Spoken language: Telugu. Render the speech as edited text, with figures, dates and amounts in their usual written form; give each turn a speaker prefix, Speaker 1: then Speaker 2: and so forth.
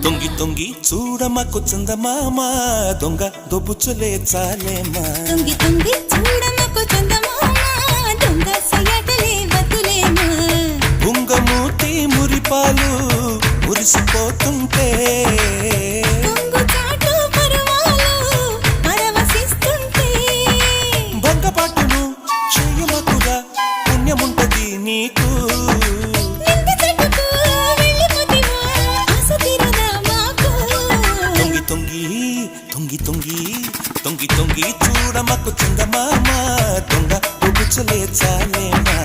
Speaker 1: తొంగి తొంగి చూడమకు చందమామ దొంగ దొబ్బుచులే చాలేమా
Speaker 2: తొంగి తొంగి చూడమకు చందమామ దొంగ సయటలే వతులేమా
Speaker 1: బుంగమూతి మురిపాలు మురిసిపోతుంటే
Speaker 2: కొంగు చాటు పరవాలు పరవశిస్తుంటే
Speaker 1: బంగపాటును చేయమకుగా పుణ్యముంటది నీకు
Speaker 2: నింద చెట్టుకు వెళ్ళిపోతివా ఆశ తీరదా మాకు
Speaker 1: తొంగి తొంగి తొంగి తొంగి తొంగి తొంగి చూడమకు చందమామ దొంగ దొబ్బుచులే చాలేమా